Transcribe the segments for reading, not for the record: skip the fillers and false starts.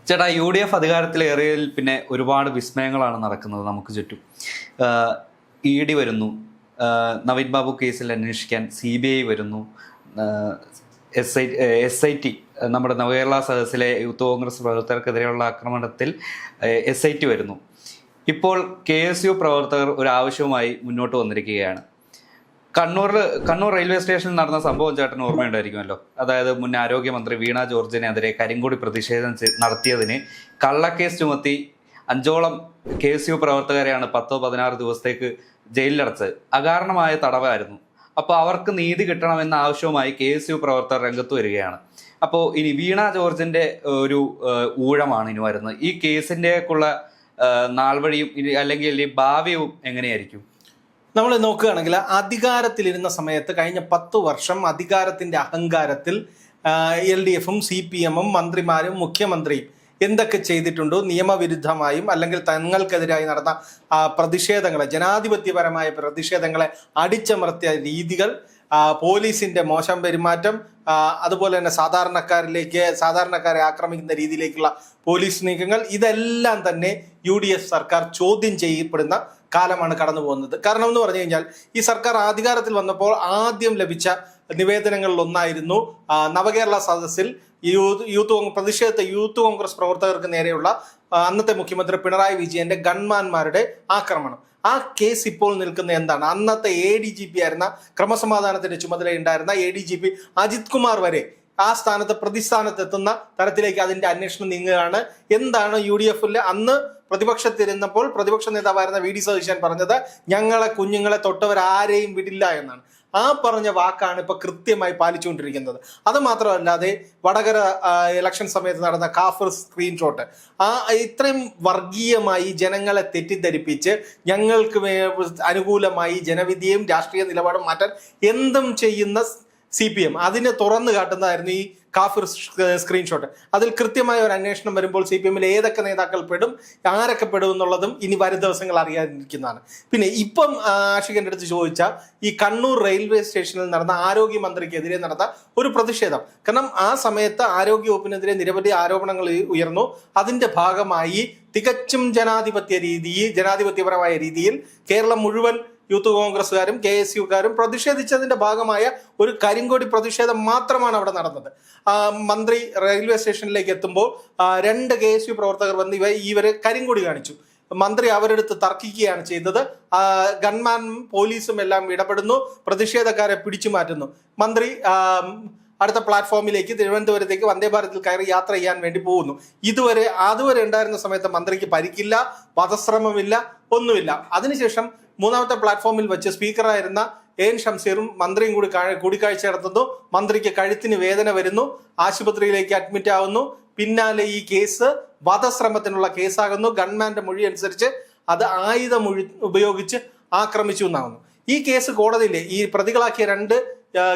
ചേട്ടാ, UDF അധികാരത്തിലേറിയതിൽ പിന്നെ ഒരുപാട് വിസ്മയങ്ങളാണ് നടക്കുന്നത് നമുക്ക് ചുറ്റും. ED വരുന്നു, നവീൻ ബാബു കേസിൽ അന്വേഷിക്കാൻ CBI വരുന്നു, SIT നമ്മുടെ നവകേരള സദസ്സിലെ യൂത്ത് കോൺഗ്രസ് പ്രവർത്തകർക്കെതിരെയുള്ള ആക്രമണത്തിൽ SIT വരുന്നു. ഇപ്പോൾ KSU പ്രവർത്തകർ ഒരു ആവശ്യവുമായി മുന്നോട്ട് വന്നിരിക്കുകയാണ്. കണ്ണൂർ റെയിൽവേ സ്റ്റേഷനിൽ നടന്ന സംഭവം ചേട്ടന് ഓർമ്മയുണ്ടായിരിക്കുമല്ലോ. അതായത് മുൻ ആരോഗ്യമന്ത്രി വീണ ജോർജിനെതിരെ കരിങ്കൊടി പ്രതിഷേധം നടത്തിയതിന് കള്ളക്കേസ് ചുമത്തി 5ഓളം KSU പ്രവർത്തകരെയാണ് 10-16 ദിവസത്തേക്ക് ജയിലിലടച്ചത്. അകാരണമായ തടവായിരുന്നു. അപ്പോൾ അവർക്ക് നീതി കിട്ടണമെന്ന ആവശ്യവുമായി KSU പ്രവർത്തകർ രംഗത്ത് വരികയാണ്. അപ്പോൾ ഇനി വീണ ജോർജിന്റെ ഒരു ഊഴമാണ് ഇനി വരുന്നത്. ഈ കേസിൻ്റെക്കുള്ള നാൾവഴിയും അല്ലെങ്കിൽ ഈ ഭാവിയും എങ്ങനെയായിരിക്കും? നമ്മൾ നോക്കുകയാണെങ്കിൽ അധികാരത്തിലിരുന്ന സമയത്ത് കഴിഞ്ഞ 10 വർഷം അധികാരത്തിന്റെ അഹങ്കാരത്തിൽ LDFും CPMും മന്ത്രിമാരും മുഖ്യമന്ത്രിയും എന്തൊക്കെ ചെയ്തിട്ടുണ്ടോ നിയമവിരുദ്ധമായും അല്ലെങ്കിൽ തങ്ങൾക്കെതിരായി നടന്ന പ്രതിഷേധങ്ങളെ, ജനാധിപത്യപരമായ പ്രതിഷേധങ്ങളെ അടിച്ചമർത്തിയ രീതികൾ, പോലീസിന്റെ മോശം പെരുമാറ്റം, അതുപോലെ തന്നെ സാധാരണക്കാരെ ആക്രമിക്കുന്ന രീതിയിലേക്കുള്ള പോലീസ് നീക്കങ്ങൾ, ഇതെല്ലാം തന്നെ UDF സർക്കാർ ചോദ്യം ചെയ്യപ്പെടുന്ന കാലമാണ് കടന്നു പോകുന്നത്. കാരണം എന്ന് പറഞ്ഞു കഴിഞ്ഞാൽ ഈ സർക്കാർ അധികാരത്തിൽ വന്നപ്പോൾ ആദ്യം ലഭിച്ച നിവേദനങ്ങളിൽ ഒന്നായിരുന്നു നവകേരള സദസ്സിൽ പ്രതിഷേധത്തെ യൂത്ത് കോൺഗ്രസ് പ്രവർത്തകർക്ക് നേരെയുള്ള അന്നത്തെ മുഖ്യമന്ത്രി പിണറായി വിജയന്റെ ഗൺമാന്മാരുടെ ആക്രമണം. ആ കേസ് ഇപ്പോൾ നിൽക്കുന്ന എന്താണ്? അന്നത്തെ ADGP ആയിരുന്ന, ക്രമസമാധാനത്തിന്റെ ചുമതലയുണ്ടായിരുന്ന ADGP അജിത് കുമാർ വരെ ആ സ്ഥാനത്ത് പ്രതിസ്ഥാനത്തെത്തുന്ന തരത്തിലേക്ക് അതിന്റെ അന്വേഷണം നീങ്ങുകയാണ്. എന്താണ് UDFിലെ അന്ന് പ്രതിപക്ഷത്തിരുന്നപ്പോൾ പ്രതിപക്ഷ നേതാവായിരുന്ന VD സതീശൻ പറഞ്ഞത്? ഞങ്ങളെ കുഞ്ഞുങ്ങളെ തൊട്ടവരാരെയും വിടില്ല എന്നാണ്. ആ പറഞ്ഞ വാക്കാണ് ഇപ്പൊ കൃത്യമായി പാലിച്ചുകൊണ്ടിരിക്കുന്നത്. അത് മാത്രമല്ലാതെ വടകര ഇലക്ഷൻ സമയത്ത് നടന്ന കാഫർ സ്ക്രീൻഷോട്ട്, ഇത്രയും വർഗീയമായി ജനങ്ങളെ തെറ്റിദ്ധരിപ്പിച്ച് ഞങ്ങൾക്ക് അനുകൂലമായി ജനവിധിയും രാഷ്ട്രീയ നിലപാടും മാറ്റാൻ എന്തും ചെയ്യുന്ന CPM അതിനെ തുറന്നു കാട്ടുന്നതായിരുന്നു ഈ കാഫിർ സ്ക്രീൻഷോട്ട്. അതിൽ കൃത്യമായ ഒരു അന്വേഷണം വരുമ്പോൾ CPMൽ ഏതൊക്കെ നേതാക്കൾ പെടും, ആരൊക്കെ പെടും എന്നുള്ളതും ഇനി വരും ദിവസങ്ങൾ അറിയാതിരിക്കുന്നതാണ്. പിന്നെ ഇപ്പം ആഷിഖിന്റെ അടുത്ത് ചോദിച്ച ഈ കണ്ണൂർ റെയിൽവേ സ്റ്റേഷനിൽ നടന്ന ആരോഗ്യമന്ത്രിക്കെതിരെ നടന്ന ഒരു പ്രതിഷേധം, കാരണം ആ സമയത്ത് ആരോഗ്യവകുപ്പിനെതിരെ നിരവധി ആരോപണങ്ങൾ ഉയർന്നു. അതിന്റെ ഭാഗമായി തികച്ചും ജനാധിപത്യപരമായ രീതിയിൽ കേരളം മുഴുവൻ യൂത്ത് കോൺഗ്രസ്സുകാരും KSUക്കാരും പ്രതിഷേധിച്ചതിന്റെ ഭാഗമായ ഒരു കരിങ്കൊടി പ്രതിഷേധം മാത്രമാണ് അവിടെ നടന്നത്. മന്ത്രി റെയിൽവേ സ്റ്റേഷനിലേക്ക് എത്തുമ്പോൾ 2 KSU പ്രവർത്തകർ വന്ന് ഇവരെ കരിങ്കൊടി കാണിച്ചു. മന്ത്രി അവരെടുത്ത് തർക്കിക്കുകയാണ് ചെയ്തത്. ഗൺമാനും പോലീസും എല്ലാം ഇടപെടുന്നു, പ്രതിഷേധക്കാരെ പിടിച്ചു മാറ്റുന്നു. മന്ത്രി അടുത്ത പ്ലാറ്റ്ഫോമിലേക്ക് തിരുവനന്തപുരത്തേക്ക് വന്ദേ ഭാരതിൽ കയറി യാത്ര ചെയ്യാൻ വേണ്ടി പോകുന്നു. അതുവരെ ഉണ്ടായിരുന്ന സമയത്ത് മന്ത്രിക്ക് പരിക്കില്ല, വധശ്രമമില്ല, ഒന്നുമില്ല. അതിനുശേഷം 3ാമത്തെ പ്ലാറ്റ്ഫോമിൽ വെച്ച് സ്പീക്കറായിരുന്ന AN ഷംസീറും മന്ത്രിയും കൂടിക്കാഴ്ച നടത്തുന്നു. മന്ത്രിക്ക് കഴുത്തിന് വേദന വരുന്നു, ആശുപത്രിയിലേക്ക് അഡ്മിറ്റ് ആവുന്നു. പിന്നാലെ ഈ കേസ് വധശ്രമത്തിനുള്ള കേസാകുന്നു. ഗൺമാന്റെ മൊഴി അനുസരിച്ച് അത് ആയുധം ഉപയോഗിച്ച് ആക്രമിച്ചു എന്നാകുന്നു. ഈ കേസ് കോടതിയിൽ ഈ പ്രതികളാക്കിയ 2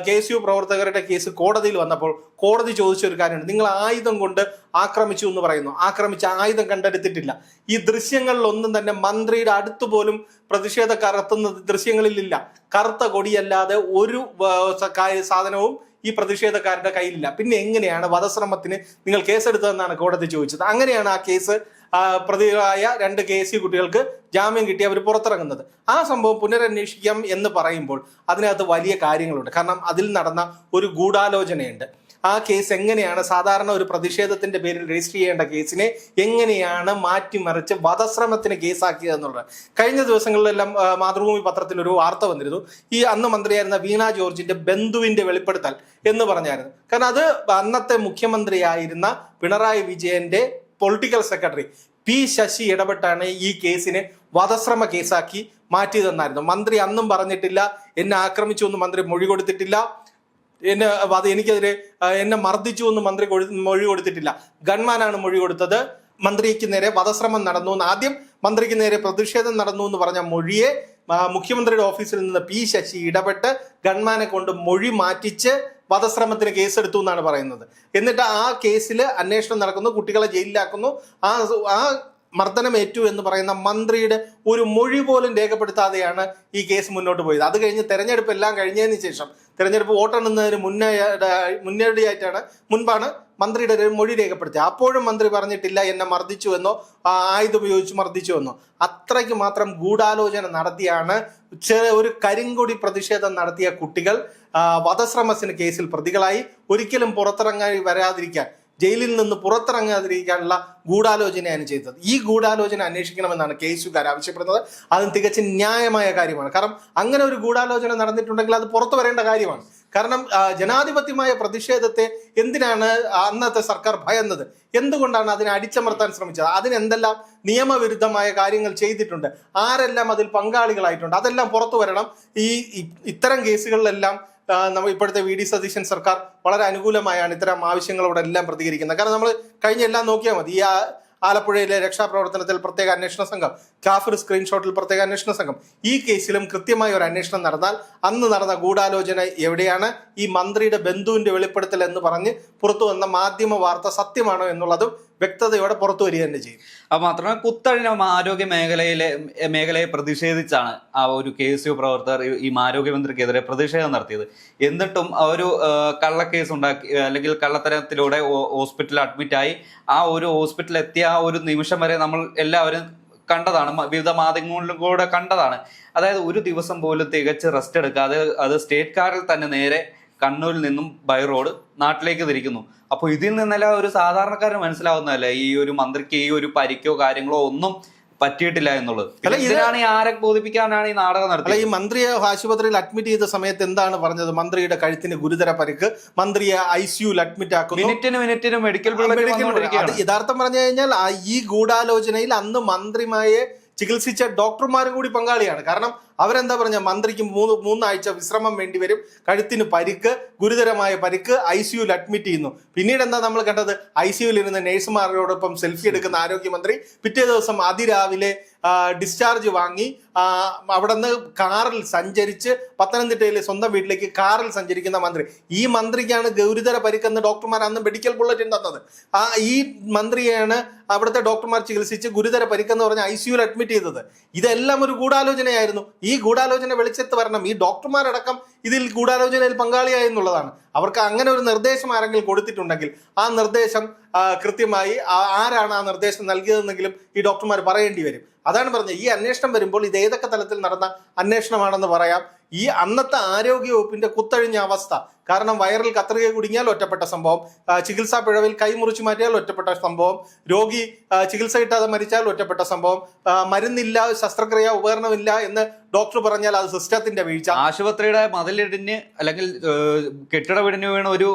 KSU പ്രവർത്തകരുടെ കേസ് കോടതിയിൽ വന്നപ്പോൾ കോടതി ചോദിച്ച ഒരു കാര്യമുണ്ട്. നിങ്ങൾ ആയുധം കൊണ്ട് ആക്രമിച്ചു എന്ന് പറയുന്നു. ആക്രമിച്ച ആയുധം കണ്ടെടുത്തിട്ടില്ല. ഈ ദൃശ്യങ്ങളിലൊന്നും തന്നെ മന്ത്രിയുടെ അടുത്ത് പോലും പ്രതിഷേധക്കാർ എത്തുന്ന ദൃശ്യങ്ങളിലില്ല. കറുത്ത കൊടിയല്ലാതെ ഒരു സാധനവും ഈ പ്രതിഷേധക്കാരുടെ കയ്യിലില്ല. പിന്നെ എങ്ങനെയാണ് വധശ്രമത്തിന് നിങ്ങൾ കേസെടുത്തതെന്നാണ് കോടതി ചോദിച്ചത്. അങ്ങനെയാണ് ആ കേസ് പ്രതികളായ 2 KSU കുട്ടികൾക്ക് ജാമ്യം കിട്ടി അവർ പുറത്തിറങ്ങുന്നത്. ആ സംഭവം പുനരന്വേഷിക്കാം എന്ന് പറയുമ്പോൾ അതിനകത്ത് വലിയ കാര്യങ്ങളുണ്ട്. കാരണം അതിൽ നടന്ന ഒരു ഗൂഢാലോചനയുണ്ട്. ആ കേസ് എങ്ങനെയാണ് സാധാരണ ഒരു പ്രതിഷേധത്തിന്റെ പേരിൽ രജിസ്റ്റർ ചെയ്യേണ്ട കേസിനെ എങ്ങനെയാണ് മാറ്റിമറിച്ച് വധശ്രമത്തിന് കേസാക്കിയതെന്നുള്ളത്. കഴിഞ്ഞ ദിവസങ്ങളിലെല്ലാം മാതൃഭൂമി പത്രത്തിൽ ഒരു വാർത്ത വന്നിരുന്നു. ഈ അന്ന് മന്ത്രിയായിരുന്ന വീണ ജോർജിന്റെ ബന്ധുവിന്റെ വെളിപ്പെടുത്തൽ എന്ന് പറഞ്ഞായിരുന്നു. കാരണം അത് അന്നത്തെ മുഖ്യമന്ത്രിയായിരുന്ന പിണറായി വിജയന്റെ പൊളിറ്റിക്കൽ സെക്രട്ടറി P ശശി ഇടപെട്ടാണ് ഈ കേസിനെ വധശ്രമ കേസാക്കി മാറ്റിയതെന്നായിരുന്നു. മന്ത്രി അന്നും പറഞ്ഞിട്ടില്ല എന്നെ ആക്രമിച്ചു എന്ന് മന്ത്രി മൊഴി കൊടുത്തിട്ടില്ല, എനിക്കെതിരെ എന്നെ മർദ്ദിച്ചു എന്ന് മന്ത്രി മൊഴി കൊടുത്തിട്ടില്ല. ഗൺമാനാണ് മൊഴി കൊടുത്തത്. മന്ത്രിക്ക് നേരെ വധശ്രമം നടന്നു എന്ന്, ആദ്യം മന്ത്രിക്ക് നേരെ പ്രതിഷേധം നടന്നു എന്ന് പറഞ്ഞ മൊഴിയെ മുഖ്യമന്ത്രിയുടെ ഓഫീസിൽ നിന്ന് P ശശി ഇടപെട്ട് ഗൺമാനെ കൊണ്ട് മൊഴി മാറ്റിച്ച് വധശ്രമത്തിന് കേസെടുത്തു എന്നാണ് പറയുന്നത്. എന്നിട്ട് ആ കേസിൽ അന്വേഷണം നടക്കുന്നു, കുട്ടികളെ ജയിലിലാക്കുന്നു. ആ മർദ്ദനം ഏറ്റു എന്ന് പറയുന്ന മന്ത്രിയുടെ ഒരു മൊഴി പോലും രേഖപ്പെടുത്താതെയാണ് ഈ കേസ് മുന്നോട്ട് പോയത്. അത് കഴിഞ്ഞ് തെരഞ്ഞെടുപ്പ് എല്ലാം കഴിഞ്ഞതിന് ശേഷം, തെരഞ്ഞെടുപ്പ് വോട്ടെണ്ണുന്നതിന് മുൻപാണ് മന്ത്രിയുടെ ഒരു മൊഴി രേഖപ്പെടുത്തി. അപ്പോഴും മന്ത്രി പറഞ്ഞിട്ടില്ല എന്നെ മർദ്ദിച്ചുവെന്നോ ആയുധം ഉപയോഗിച്ച് മർദ്ദിച്ചുവെന്നോ. അത്രയ്ക്ക് മാത്രം ഗൂഢാലോചന നടത്തിയാണ് ഒരു കരിങ്കൊടി പ്രതിഷേധം നടത്തിയ കുട്ടികൾ വധശ്രമത്തിന് കേസിൽ പ്രതികളായി. ഒരിക്കലും പുറത്തിറങ്ങാൻ വരാതിരിക്കാൻ, ജയിലിൽ നിന്ന് പുറത്തിറങ്ങാതിരിക്കാനുള്ള ഗൂഢാലോചനയാണ് ചെയ്തത്. ഈ ഗൂഢാലോചന അന്വേഷിക്കണമെന്നാണ് കേസുകാർ ആവശ്യപ്പെടുന്നത്. അതും തികച്ചും ന്യായമായ കാര്യമാണ്. കാരണം അങ്ങനെ ഒരു ഗൂഢാലോചന നടന്നിട്ടുണ്ടെങ്കിൽ അത് പുറത്തു വരേണ്ട കാര്യമാണ്. കാരണം ജനാധിപത്യമായ പ്രതിഷേധത്തെ എന്തിനാണ് അന്നത്തെ സർക്കാർ ഭയന്നത്? എന്തുകൊണ്ടാണ് അതിനെ അടിച്ചമർത്താൻ ശ്രമിച്ചത്? അതിനെന്തെല്ലാം നിയമവിരുദ്ധമായ കാര്യങ്ങൾ ചെയ്തിട്ടുണ്ട്, ആരെല്ലാം അതിൽ പങ്കാളികളായിട്ടുണ്ട്, അതെല്ലാം പുറത്തു വരണം. ഇത്തരം കേസുകളിലെല്ലാം ഇപ്പോഴത്തെ വി ഡി സതീശൻ സർക്കാർ വളരെ അനുകൂലമായാണ് ഇത്തരം ആവശ്യങ്ങളോടെ എല്ലാം പ്രതികരിക്കുന്നത്. കാരണം നമ്മൾ കഴിഞ്ഞ എല്ലാം നോക്കിയാൽ മതി. ഈ ആലപ്പുഴയിലെ രക്ഷാപ്രവർത്തനത്തിൽ പ്രത്യേക അന്വേഷണ സംഘം, കാഫിർ സ്ക്രീൻഷോട്ടിൽ പ്രത്യേക അന്വേഷണ സംഘം, ഈ കേസിലും കൃത്യമായ ഒരു അന്വേഷണം നടന്നാൽ അന്ന് നടന്ന ഗൂഢാലോചന എവിടെയാണ്, ഈ മന്ത്രിയുടെ ബന്ധുവിന്റെ വെളിപ്പെടുത്തൽ എന്ന് പറഞ്ഞ് പുറത്തു വന്ന മാധ്യമ വാർത്ത സത്യമാണോ എന്നുള്ളതും വ്യക്തതയോടെ പുറത്തു വരിക തന്നെ ചെയ്യും. അത് മാത്രമല്ല, കുത്തഴിഞ്ഞ ആരോഗ്യ മേഖലയെ പ്രതിഷേധിച്ചാണ് ആ ഒരു KSU പ്രവർത്തകർ ഈ ആരോഗ്യമന്ത്രിക്കെതിരെ പ്രതിഷേധം നടത്തിയത്. എന്നിട്ടും ഒരു കള്ളക്കേസ് ഉണ്ടാക്കി, അല്ലെങ്കിൽ കള്ളത്തരത്തിലൂടെ ഹോസ്പിറ്റലിൽ അഡ്മിറ്റായി ആ ഒരു ഹോസ്പിറ്റലിൽ എത്തിയ ആ ഒരു നിമിഷം വരെ നമ്മൾ എല്ലാവരും കണ്ടതാണ്, വിവിധ മാധ്യമങ്ങളിലും കൂടെ കണ്ടതാണ്. അതായത് ഒരു ദിവസം പോലും തികച്ച് റെസ്റ്റ് എടുക്കാതെ അത് സ്റ്റേറ്റ് കാറിൽ തന്നെ നേരെ കണ്ണൂരിൽ നിന്നും ബൈ റോഡ് നാട്ടിലേക്ക് തിരിക്കുന്നു. അപ്പോൾ ഇതിൽ നിന്നെല്ലാം ഒരു സാധാരണക്കാരന് മനസ്സിലാവുന്നതല്ലേ ഈ ഒരു മന്ത്രിക്ക് ഈ ഒരു പരിക്കോ കാര്യങ്ങളോ ഒന്നും പറ്റിയിട്ടില്ല എന്നുള്ളത്. ഇതിനാണ് ആരെ ബോധിപ്പിക്കാനാണ് ഈ നാടകം നടത്തിയത്? ഈ മന്ത്രിയെ ആശുപത്രിയിൽ അഡ്മിറ്റ് ചെയ്ത സമയത്ത് എന്താണ് പറഞ്ഞത്? മന്ത്രിയുടെ കഴുത്തിന് ഗുരുതര പരിക്ക്, മന്ത്രിയെ ICUയിൽ അഡ്മിറ്റ് ആക്കുന്നു, മിനിറ്റിന് മെഡിക്കൽ യഥാർത്ഥം പറഞ്ഞു കഴിഞ്ഞാൽ ഈ ഗൂഢാലോചനയിൽ അന്ന് മന്ത്രിമാരെ ചികിത്സിച്ച ഡോക്ടർമാരും കൂടി പങ്കാളിയാണ്. കാരണം അവരെന്താ പറഞ്ഞ, മന്ത്രിക്ക് മൂന്നാഴ്ച വിശ്രമം വേണ്ടി വരും, കഴുത്തിന് പരിക്ക്, ഗുരുതരമായ പരിക്ക്, ICUയിൽ അഡ്മിറ്റ് ചെയ്യുന്നു. പിന്നീട് എന്താ നമ്മൾ കണ്ടത്? ICUയിൽ ഇരുന്ന് നഴ്സുമാരോടൊപ്പം സെൽഫി എടുക്കുന്ന ആരോഗ്യമന്ത്രി പിറ്റേ ദിവസം അതിരാവിലെ ഡിസ്ചാർജ് വാങ്ങി അവിടെ നിന്ന് കാറിൽ സഞ്ചരിച്ച് പത്തനംതിട്ടയിലെ സ്വന്തം വീട്ടിലേക്ക് കാറിൽ സഞ്ചരിക്കുന്ന മന്ത്രി. ഈ മന്ത്രിക്കാണ് ഗുരുതര പരിക്കെന്ന് ഡോക്ടർമാർ അന്ന് മെഡിക്കൽ ബുള്ളറ്റിൻ തന്നത്. ഈ മന്ത്രിയെയാണ് അവിടുത്തെ ഡോക്ടർമാർ ചികിത്സിച്ച് ഗുരുതര പരിക്കെന്ന് പറഞ്ഞ് ICUയിൽ അഡ്മിറ്റ് ചെയ്തത്. ഇതെല്ലാം ഒരു ഗൂഢാലോചനയായിരുന്നു. ഈ ഗൂഢാലോചന വെളിച്ചത്ത് വരണം. ഈ ഡോക്ടർമാരടക്കം ഇതിൽ ഗൂഢാലോചനയിൽ പങ്കാളിയായി എന്നുള്ളതാണ്. അവർക്ക് അങ്ങനെ ഒരു നിർദ്ദേശം ആരെങ്കിലും കൊടുത്തിട്ടുണ്ടെങ്കിൽ ആ നിർദ്ദേശം കൃത്യമായി ആരാണ് ആ നിർദ്ദേശം നൽകിയതെന്നെങ്കിലും ഈ ഡോക്ടർമാർ പറയേണ്ടി വരും. അതാണ് പറഞ്ഞത്, ഈ അന്വേഷണം വരുമ്പോൾ ഇത് ഏതൊക്കെ തലത്തിൽ നടന്ന അന്വേഷണമാണെന്ന് പറയാം. ഈ അന്നത്തെ ആരോഗ്യ വകുപ്പിന്റെ കുത്തഴിഞ്ഞ അവസ്ഥ, കാരണം വയറിൽ കത്രിക കുടുങ്ങിയാൽ ഒറ്റപ്പെട്ട സംഭവം, ചികിത്സാ പിഴവിൽ കൈമുറിച്ചു മാറ്റിയാൽ ഒറ്റപ്പെട്ട സംഭവം, രോഗി ചികിത്സ കിട്ടാതെ മരിച്ചാൽ ഒറ്റപ്പെട്ട സംഭവം, മരുന്നില്ല, ശസ്ത്രക്രിയ ഉപകരണമില്ല എന്ന് ഡോക്ടർ പറഞ്ഞാൽ അത് സിസ്റ്റത്തിന്റെ വീഴ്ച. ആശുപത്രിയുടെ മതിലിടിഞ്ഞ് അല്ലെങ്കിൽ കെട്ടിട വീടിന് വീണ് ഒരു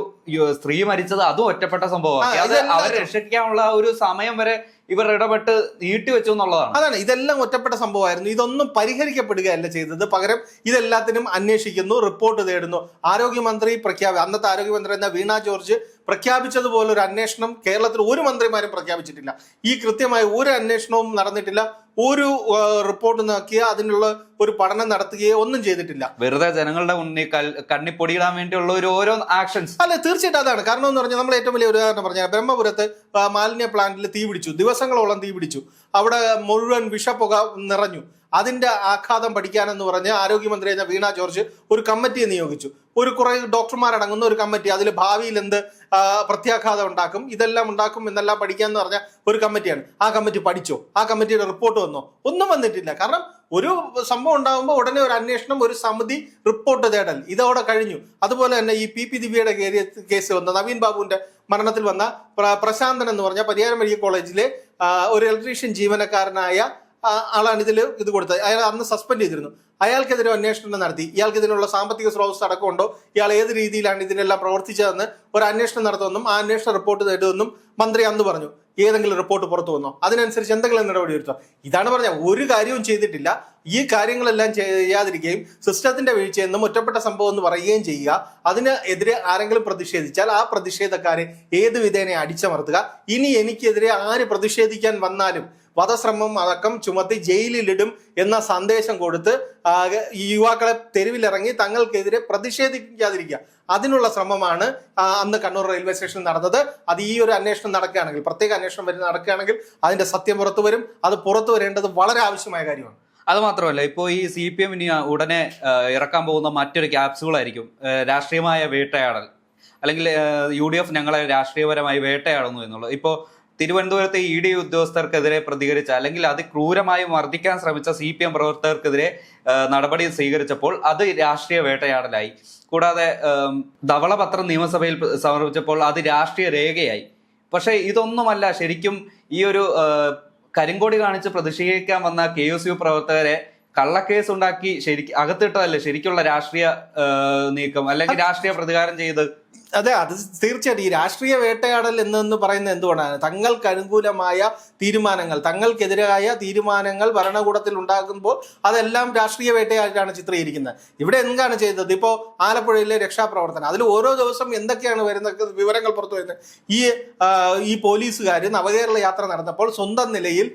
സ്ത്രീ മരിച്ചത് അതും ഒറ്റപ്പെട്ട സംഭവമാണ്. അത് അവർ രക്ഷിക്കാനുള്ള ഒരു സമയം വരെ ഇവർ ഇടപെട്ട് നീട്ടിവെച്ചു എന്നുള്ളതാണ്. അതാണ്, ഇതെല്ലാം ഒറ്റപ്പെട്ട സംഭവമായിരുന്നു. ഇതൊന്നും പരിഹരിക്കപ്പെടുകയല്ല ചെയ്തത്. പകരം ഇതെല്ലാത്തിനും അന്വേഷിക്കുന്നു, റിപ്പോർട്ട് തേടുന്നു. ആരോഗ്യമന്ത്രി അന്നത്തെ ആരോഗ്യമന്ത്രി എന്ന വീണ ജോർജ് പ്രഖ്യാപിച്ചതുപോലെ ഒരു അന്വേഷണം കേരളത്തിൽ ഒരു മന്ത്രിമാരും പ്രഖ്യാപിച്ചിട്ടില്ല. ഈ കൃത്യമായ ഒരു അന്വേഷണവും നടന്നിട്ടില്ല. ഒരു റിപ്പോർട്ട് നോക്കിയോ അതിനുള്ള ഒരു പഠനം നടത്തുകയോ ഒന്നും ചെയ്തിട്ടില്ല. വെറുതെ ജനങ്ങളുടെ മുന്നിൽ കണ്ണിപ്പൊടിയിടാൻ വേണ്ടിയുള്ള ഒരു ഓരോ ആക്ഷൻസ്. അല്ല, തീർച്ചയായിട്ടും അതാണ്. കാരണം എന്ന് പറഞ്ഞാൽ നമ്മൾ ഏറ്റവും വലിയ ഉദാഹരണം പറഞ്ഞാൽ ബ്രഹ്മപുരത്ത് മാലിന്യ പ്ലാന്റിൽ തീ പിടിച്ചു, ദിവസങ്ങളോളം തീ പിടിച്ചു, അവിടെ മുഴുവൻ വിഷപ്പുക നിറഞ്ഞു. അതിന്റെ ആഘാതം പഠിക്കാനെന്ന് പറഞ്ഞ് ആരോഗ്യമന്ത്രി എന്ന വീണ ജോർജ് ഒരു കമ്മിറ്റിയെ നിയോഗിച്ചു. കുറെ ഡോക്ടർമാരടങ്ങുന്ന ഒരു കമ്മിറ്റി. അതിൽ ഭാവിയിൽ എന്ത് പ്രത്യാഘാതം ഉണ്ടാക്കും, ഇതെല്ലാം ഉണ്ടാക്കും എന്നെല്ലാം പഠിക്കാന്ന് പറഞ്ഞ ഒരു കമ്മിറ്റിയാണ്. ആ കമ്മിറ്റി പഠിച്ചോ? ആ കമ്മിറ്റിയുടെ റിപ്പോർട്ട് വന്നോ? ഒന്നും വന്നിട്ടില്ല. കാരണം ഒരു സംഭവം ഉണ്ടാകുമ്പോൾ ഉടനെ ഒരു അന്വേഷണം, ഒരു സമിതി, റിപ്പോർട്ട് തേടൽ, ഇതോടെ കഴിഞ്ഞു. അതുപോലെ തന്നെ ഈ PP ദിവ്യയുടെ കേസ് വന്ന നവീൻ ബാബുവിന്റെ മരണത്തിൽ വന്ന പ്രശാന്തൻ എന്ന് പറഞ്ഞ പരിയാരം മെഡിക്കൽ കോളേജിലെ ഒരു ഇലക്ട്രീഷ്യൻ ജീവനക്കാരനായ ആളാണ് ഇത് കൊടുത്തത്. അയാൾ അന്ന് സസ്പെൻഡ് ചെയ്തിരുന്നു. അയാൾക്കെതിരെ അന്വേഷണം നടത്തി. ഇയാൾക്ക് ഇതിനുള്ള സാമ്പത്തിക സ്രോതസ് അടക്കമുണ്ടോ, ഇയാൾ ഏത് രീതിയിലാണ് ഇതിനെല്ലാം പ്രവർത്തിച്ചതെന്ന് ഒരു അന്വേഷണം നടത്തുമെന്നും ആ അന്വേഷണ റിപ്പോർട്ട് നേടുമെന്നും മന്ത്രി അന്ന് പറഞ്ഞു. ഏതെങ്കിലും റിപ്പോർട്ട് പുറത്തു വന്നോ? അതിനനുസരിച്ച് എന്തെങ്കിലും നടപടി എടുത്തോ? ഇതാണ് പറഞ്ഞ ഒരു കാര്യവും ചെയ്തിട്ടില്ല. ഈ കാര്യങ്ങളെല്ലാം ചെയ്യാതിരിക്കുകയും സിസ്റ്റത്തിന്റെ വീഴ്ചയെന്നും ഒറ്റപ്പെട്ട സംഭവം എന്ന് പറയുകയും ചെയ്യുക. അതിനെതിരെ ആരെങ്കിലും പ്രതിഷേധിച്ചാൽ ആ പ്രതിഷേധക്കാരെ ഏത് വിധേന അടിച്ചമർത്തുക. ഇനി എനിക്കെതിരെ ആര് പ്രതിഷേധിക്കാൻ വന്നാലും വധശ്രമം അടക്കം ചുമത്തി ജയിലിലിടും എന്ന സന്ദേശം കൊടുത്ത് യുവാക്കളെ തെരുവിലിറങ്ങി തങ്ങൾക്കെതിരെ പ്രതിഷേധിക്കാതിരിക്കുക. അതിനുള്ള ശ്രമമാണ് അന്ന് കണ്ണൂർ റെയിൽവേ സ്റ്റേഷനിൽ നടന്നത്. അത് ഈ ഒരു അന്വേഷണം നടക്കുകയാണെങ്കിൽ, പ്രത്യേക അന്വേഷണം നടക്കുകയാണെങ്കിൽ അതിന്റെ സത്യം പുറത്തു വരും. അത് പുറത്തു വരേണ്ടത് വളരെ ആവശ്യമായ കാര്യമാണ്. അത് മാത്രമല്ല, ഇപ്പോൾ ഈ CPM ഇനി ഉടനെ ഇറക്കാൻ പോകുന്ന മറ്റൊരു ക്യാപ്സ്യൂളായിരിക്കും രാഷ്ട്രീയമായ വേട്ടയാടൽ. അല്ലെങ്കിൽ UDF ഞങ്ങളെ രാഷ്ട്രീയപരമായി വേട്ടയാടുന്നു എന്നുള്ളത്. ഇപ്പോൾ തിരുവനന്തപുരത്തെ ED ഉദ്യോഗസ്ഥർക്കെതിരെ പ്രതികരിച്ച അല്ലെങ്കിൽ അതിക്രൂരമായി മർദ്ദിക്കാൻ ശ്രമിച്ച CPM പ്രവർത്തകർക്കെതിരെ നടപടി സ്വീകരിച്ചപ്പോൾ അത് രാഷ്ട്രീയ വേട്ടയാടലായി. കൂടാതെ ധവളപത്രം നിയമസഭയിൽ സമർപ്പിച്ചപ്പോൾ അത് രാഷ്ട്രീയ രേഖയായി. പക്ഷേ ഇതൊന്നുമല്ല ശരിക്കും ഈ ഒരു കരിങ്കൊടി കാണിച്ച് പ്രതിഷേധിക്കാൻ വന്ന KSU പ്രവർത്തകരെ കള്ളക്കേസ് ഉണ്ടാക്കി അകത്തിട്ടതല്ലേ ശരിക്കുള്ള രാഷ്ട്രീയ നീക്കം അല്ലെങ്കിൽ രാഷ്ട്രീയ പ്രതികാരം ചെയ്ത്? അതെ, അത് തീർച്ചയായിട്ടും ഈ രാഷ്ട്രീയ വേട്ടയാടൽ എന്ന് പറയുന്നത് എന്തുകൊണ്ടാണ്? തങ്ങൾക്ക് അനുകൂലമായ തീരുമാനങ്ങൾ, തങ്ങൾക്കെതിരായ തീരുമാനങ്ങൾ ഭരണകൂടത്തിൽ ഉണ്ടാകുമ്പോൾ അതെല്ലാം രാഷ്ട്രീയ വേട്ടയായിട്ടാണ് ചിത്രീകരിക്കുന്നത്. ഇവിടെ എന്താണ് ചെയ്തത്? ഇപ്പോൾ ആലപ്പുഴയിലെ രക്ഷാപ്രവർത്തനം, അതിൽ ഓരോ ദിവസം എന്തൊക്കെയാണ് വരുന്ന വിവരങ്ങൾ പുറത്തു വരുന്നത്? ഈ പോലീസുകാർ നവകേരള യാത്ര നടന്നപ്പോൾ സ്വന്തം നിലയിൽ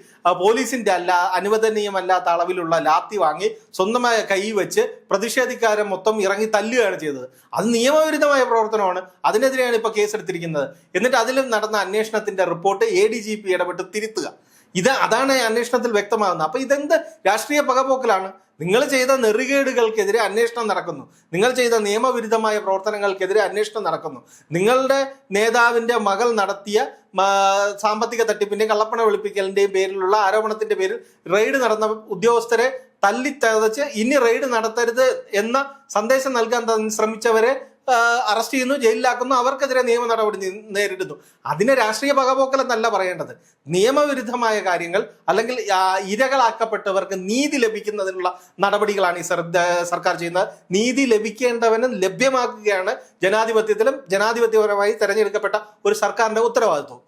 പോലീസിന്റെ അനുവദനീയമല്ലാത്ത അളവിലുള്ള ലാത്തി വാങ്ങി സ്വന്തമായ കൈ വെച്ച് പ്രതിഷേധിക്കാരെ മൊത്തം ഇറങ്ങി തല്ലുകയാണ് ചെയ്തത്. അത് നിയമവിരുദ്ധമായ പ്രവർത്തനമാണ്. അതിനെതിരെയാണ് ഇപ്പൊ കേസെടുത്തിരിക്കുന്നത്. എന്നിട്ട് അതിൽ നടന്ന അന്വേഷണത്തിന്റെ റിപ്പോർട്ട് ADGP ഇടപെട്ട് തിരുത്തുക. അതാണ് അന്വേഷണത്തിൽ വ്യക്തമാകുന്നത്. അപ്പൊ ഇതെന്ത് രാഷ്ട്രീയ പകപോക്കലാണ്? നിങ്ങൾ ചെയ്ത നെറികേടുകൾക്കെതിരെ അന്വേഷണം നടക്കുന്നു, നിങ്ങൾ ചെയ്ത നിയമവിരുദ്ധമായ പ്രവർത്തനങ്ങൾക്കെതിരെ അന്വേഷണം നടക്കുന്നു, നിങ്ങളുടെ നേതാവിന്റെ മകൾ നടത്തിയ സാമ്പത്തിക തട്ടിപ്പിന്റെയും കള്ളപ്പണ വെളുപ്പിക്കലിന്റെയും പേരിലുള്ള ആരോപണത്തിന്റെ പേരിൽ റെയ്ഡ് നടന്ന ഉദ്യോഗസ്ഥരെ തല്ലിത്തതച്ച് ഇനി റെയ്ഡ് നടത്തരുത് എന്ന സന്ദേശം നൽകാൻ ശ്രമിച്ചവരെ അറസ്റ്റ് ചെയ്യുന്നു, ജയിലിലാക്കുന്നു, അവർക്കെതിരെ നിയമ നടപടി നേരിടുന്നു. അതിനെ രാഷ്ട്രീയ പകപോക്കലെന്നല്ല പറയേണ്ടത്. നിയമവിരുദ്ധമായ കാര്യങ്ങൾ അല്ലെങ്കിൽ ഇരകളാക്കപ്പെട്ടവർക്ക് നീതി ലഭിക്കുന്നതിനുള്ള നടപടികളാണ് ഈ സർക്കാർ ചെയ്യുന്നത്. നീതി ലഭിക്കേണ്ടവന് ലഭ്യമാക്കുകയാണ് ജനാധിപത്യത്തിലും ജനാധിപത്യപരമായി തെരഞ്ഞെടുക്കപ്പെട്ട ഒരു സർക്കാരിന്റെ ഉത്തരവാദിത്വം.